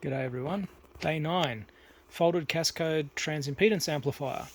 G'day everyone. Day 9. Folded Cascode transimpedance amplifier.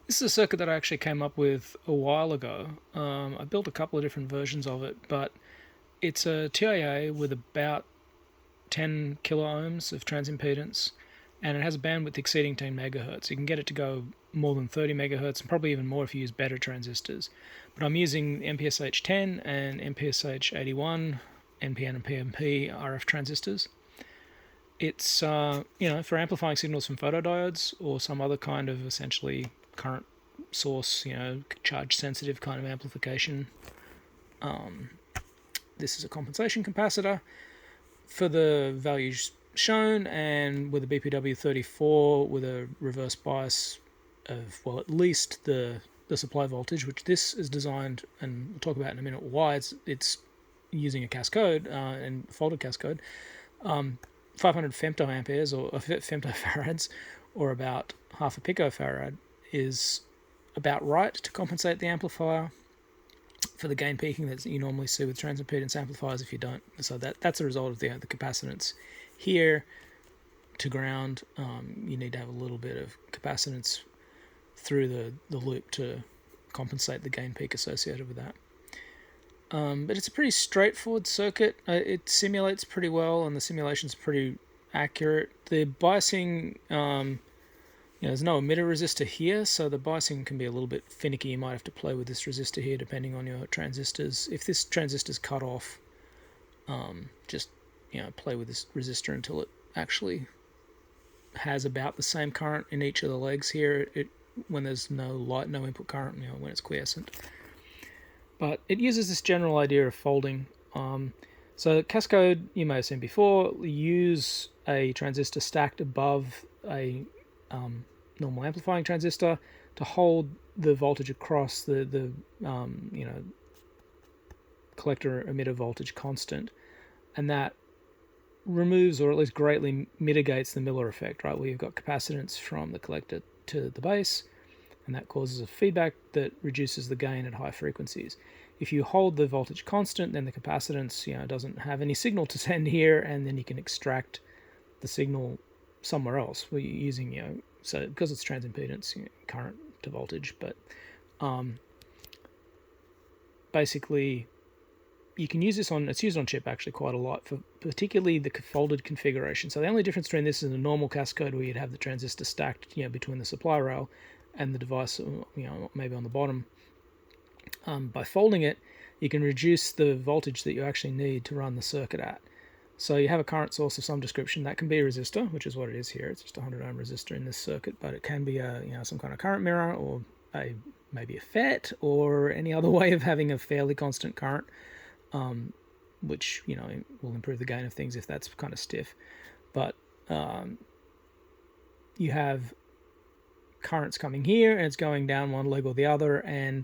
This is a circuit that I actually came up with a while ago. I built a couple of different versions of it, but it's a TIA with about 10 kilo ohms of transimpedance, and it has a bandwidth exceeding 10 megahertz. You can get it to go more than 30 megahertz, and probably even more if you use better transistors. But I'm using MPSH10 and MPSH81, NPN and PNP RF transistors. It's for amplifying signals from photodiodes or some other kind of essentially current source, charge sensitive kind of amplification. This is a compensation capacitor for the values shown, and with a BPW34 with a reverse bias of, well, at least the supply voltage, which this is designed, and we'll talk about in a minute why it's using a cascode and folded cascode. 500 femtoamperes or femtofarads, or about half a picofarad, is about right to compensate the amplifier for the gain peaking that you normally see with transimpedance amplifiers if you don't. So that's a result of the capacitance. Here to ground, you need to have a little bit of capacitance through the loop to compensate the gain peak associated with that. But it's a pretty straightforward circuit. It simulates pretty well, and the simulation's pretty accurate. The biasing, there's no emitter resistor here, so the biasing can be a little bit finicky. You might have to play with this resistor here depending on your transistors. If this transistor's cut off, just play with this resistor until it actually has about the same current in each of the legs here. When there's no light, no input current, when it's quiescent. But it uses this general idea of folding. So Cascode, you may have seen before, use a transistor stacked above a normal amplifying transistor to hold the voltage across the collector emitter voltage constant, and that removes, or at least greatly mitigates, the Miller effect, right, where you've got capacitance from the collector to the base, and that causes a feedback that reduces the gain at high frequencies. If you hold the voltage constant, then the capacitance doesn't have any signal to send here, and then you can extract the signal somewhere else. We're using so because it's transimpedance, current to voltage, but basically you can use this it's used on chip actually quite a lot for particularly the folded configuration. So the only difference between this and a normal cascode, where you'd have the transistor stacked between the supply rail and the device maybe on the bottom, by folding it, you can reduce the voltage that you actually need to run the circuit at. So you have a current source of some description. That can be a resistor, which is what it is here. It's just a 100 ohm resistor in this circuit, but it can be some kind of current mirror, or maybe a FET, or any other way of having a fairly constant current, which will improve the gain of things if that's kind of stiff. But you have currents coming here, and it's going down one leg or the other, and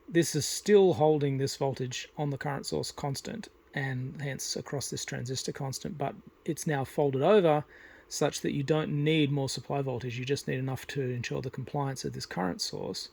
this is still holding this voltage on the current source constant, and hence across this transistor constant, but it's now folded over such that you don't need more supply voltage. You just need enough to ensure the compliance of this current source.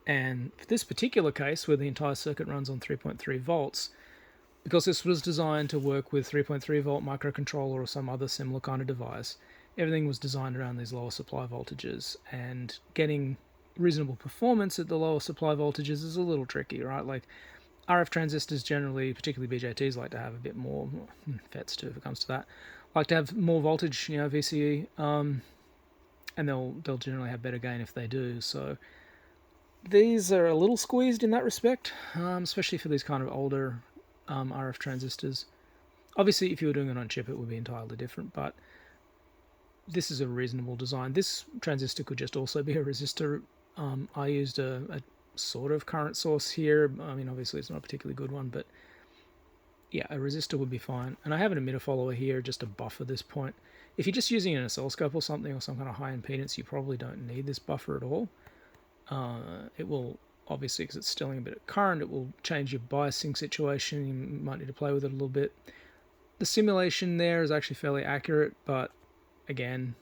And for this particular case, where the entire circuit runs on 3.3 volts, because this was designed to work with 3.3 volt microcontroller or some other similar kind of device, everything was designed around these lower supply voltages, and getting reasonable performance at the lower supply voltages is a little tricky, right? Like RF transistors generally, particularly BJTs, like to have a bit more, FETs too if it comes to that, like to have more voltage, VCE, and they'll generally have better gain if they do. So these are a little squeezed in that respect, especially for these kind of older RF transistors. Obviously, if you were doing it on chip, it would be entirely different, but this is a reasonable design. This transistor could just also be a resistor. I used a sort of current source here. I mean, obviously it's not a particularly good one, but yeah, a resistor would be fine. And I have an emitter follower here just to buffer this point. If you're just using an oscilloscope or something, or some kind of high impedance, you probably don't need this buffer at all. It will, obviously, because it's stealing a bit of current, it will change your biasing situation. You might need to play with it a little bit. The simulation there is actually fairly accurate, but again,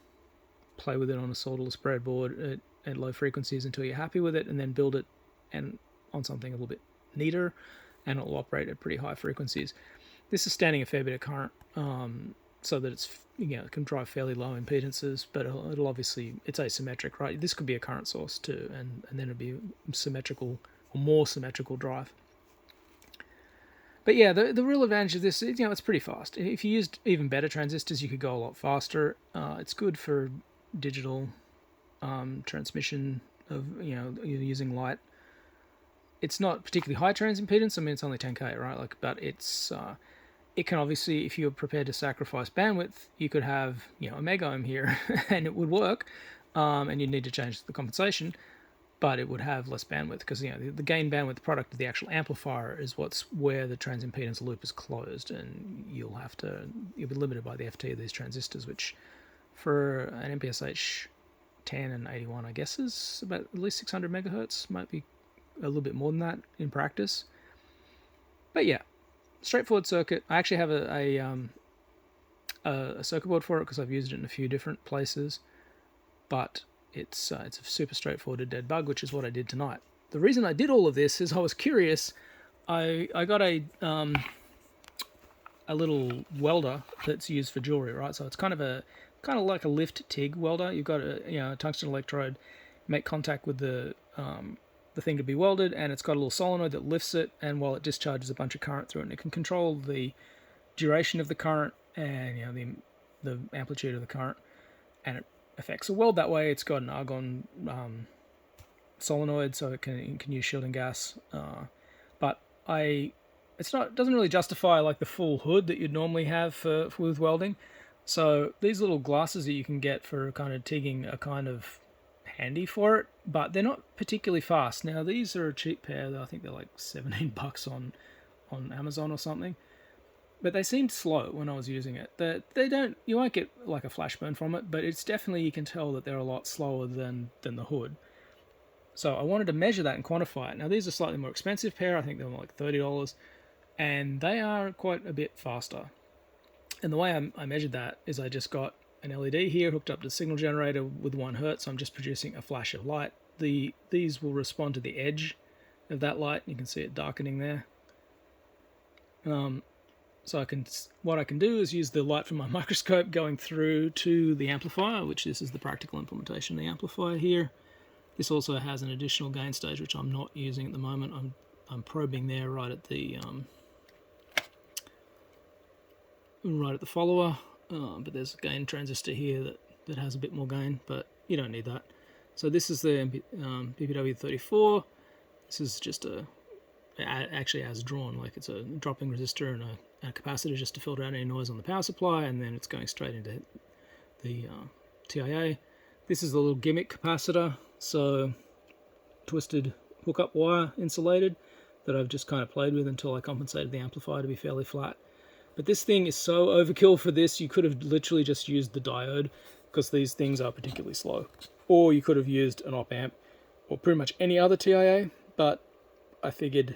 play with it on a solderless breadboard at low frequencies until you're happy with it, and then build it and on something a little bit neater, and it will operate at pretty high frequencies. This is standing a fair bit of current, so that it's, it can drive fairly low impedances, but it'll obviously, it's asymmetric, right? This could be a current source too, and then it'd be symmetrical or more symmetrical drive. But yeah, the real advantage of this is, it's pretty fast. If you used even better transistors, you could go a lot faster. It's good for digital transmission of, you're using light. It's not particularly high transimpedance. I mean, it's only 10K, right? But it's it can obviously, if you're prepared to sacrifice bandwidth, you could have, a mega ohm here, and it would work, and you'd need to change the compensation, but it would have less bandwidth because, the gain bandwidth product of the actual amplifier is where the transimpedance loop is closed, and you'll be limited by the FT of these transistors, which for an MPSH 10 and 81, I guess, is about at least 600 megahertz, might be a little bit more than that in practice. But yeah, straightforward circuit. I actually have a circuit board for it because I've used it in a few different places, but it's a super straightforward to dead bug, which is what I did tonight. The reason I did all of this is I was curious. I got a little welder that's used for jewelry, right? So it's kind of like a lift TIG welder. You've got a tungsten electrode, make contact with the thing to be welded, and it's got a little solenoid that lifts it, and while it discharges a bunch of current through it, and it can control the duration of the current and the amplitude of the current, and it affects a weld that way. It's got an argon solenoid, so it can use shielding gas, but it doesn't really justify like the full hood that you'd normally have with welding. So these little glasses that you can get for kind of TIGging are kind of handy for it, but they're not particularly fast. Now these are a cheap pair. I think they're like $17 on Amazon or something, but they seemed slow when I was using it. You won't get like a flash burn from it, but it's definitely, you can tell that they're a lot slower than the hood. So I wanted to measure that and quantify it. Now these are slightly more expensive pair. I think they're like $30, and they are quite a bit faster. And the way I measured that is I just got an LED here hooked up to the signal generator with 1 hertz, so I'm just producing a flash of light. These will respond to the edge of that light. You can see it darkening there. So what I can do is use the light from my microscope going through to the amplifier, which this is the practical implementation of the amplifier here. This also has an additional gain stage, which I'm not using at the moment. I'm probing there right at the follower, but there's a gain transistor here that has a bit more gain, but you don't need that. So this is the BPW34. This is just actually as drawn, like it's a dropping resistor and a capacitor just to filter out any noise on the power supply, and then it's going straight into the TIA. This is a little gimmick capacitor, so twisted hookup wire insulated that I've just kind of played with until I compensated the amplifier to be fairly flat. But this thing is so overkill for this, you could have literally just used the diode, because these things are particularly slow. Or you could have used an op amp, or pretty much any other TIA, but I figured,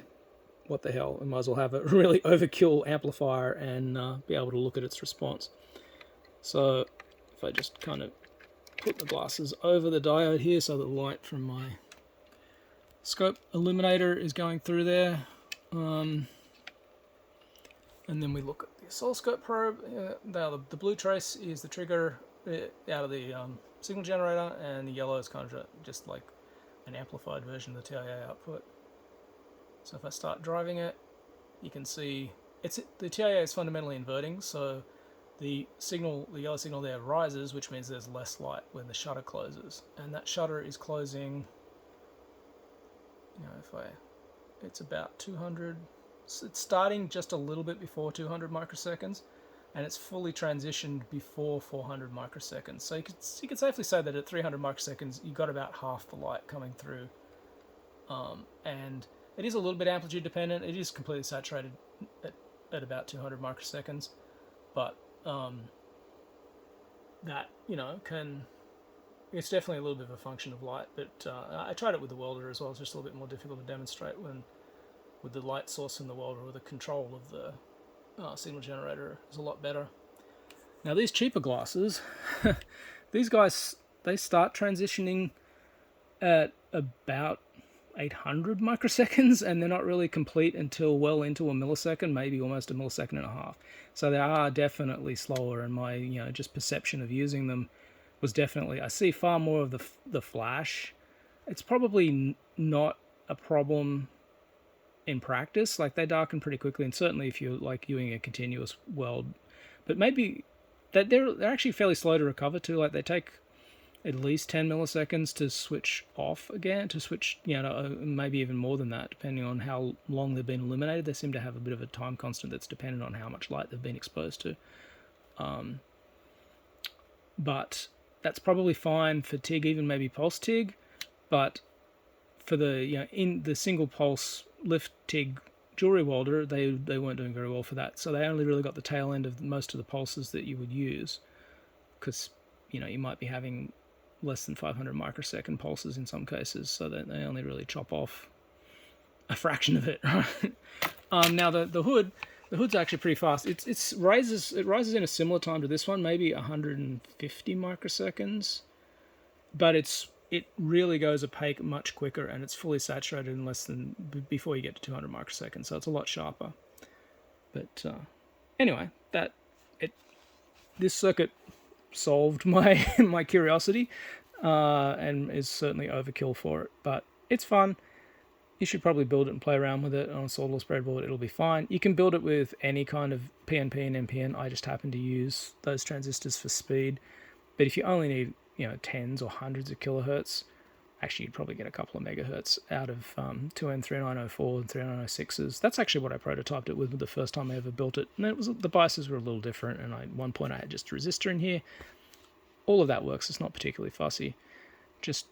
what the hell, I might as well have a really overkill amplifier and be able to look at its response. So if I just kind of put the glasses over the diode here so the light from my scope illuminator is going through there. And then we look at the oscilloscope probe. The blue trace is the trigger out of the signal generator, and the yellow is kind of just like an amplified version of the TIA output. So if I start driving it, you can see the TIA is fundamentally inverting, so the yellow signal there rises, which means there's less light when the shutter closes, and that shutter is closing. It's about 200. It's starting just a little bit before 200 microseconds, and it's fully transitioned before 400 microseconds. So you can safely say that at 300 microseconds, you got about half the light coming through. And it is a little bit amplitude dependent. It is completely saturated at about 200 microseconds, but that it's definitely a little bit of a function of light. But I tried it with the welder as well. It's just a little bit more difficult to demonstrate with the light source in the welder, or the control of the signal generator is a lot better. Now these cheaper glasses, these guys, they start transitioning at about 800 microseconds, and they're not really complete until well into a millisecond, maybe almost a millisecond and a half. So they are definitely slower, and my just perception of using them was definitely, I see far more of the flash. It's probably not a problem in practice. Like, they darken pretty quickly, and certainly if you're like doing a continuous weld, but maybe that they're actually fairly slow to recover too. Like, they take at least 10 milliseconds to switch off again, to switch, maybe even more than that, depending on how long they've been illuminated. They seem to have a bit of a time constant that's dependent on how much light they've been exposed to. But that's probably fine for TIG, even maybe pulse TIG. But for the, in the single pulse lift TIG jewelry welder, they weren't doing very well for that. So they only really got the tail end of most of the pulses that you would use, because, you might be having less than 500 microsecond pulses in some cases, so that they only really chop off a fraction of it. Now the hood's actually pretty fast. It rises in a similar time to this one, maybe 150 microseconds, but it really goes opaque much quicker, and it's fully saturated in less than before you get to 200 microseconds, so it's a lot sharper. But anyway, this circuit solved my curiosity, and is certainly overkill for it, but it's fun. You should probably build it and play around with it on a solderless breadboard. It'll be fine. You can build it with any kind of PNP and NPN. I just happen to use those transistors for speed, but if you only need tens or hundreds of kilohertz, actually you'd probably get a couple of megahertz out of 2N3904 and 3906s. That's actually what I prototyped it with the first time I ever built it, and the biases were a little different, and at one point I had just a resistor in here. All of that works. It's not particularly fussy. Just,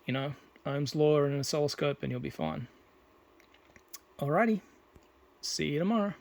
Ohm's law and an oscilloscope, and you'll be fine. Alrighty. See you tomorrow.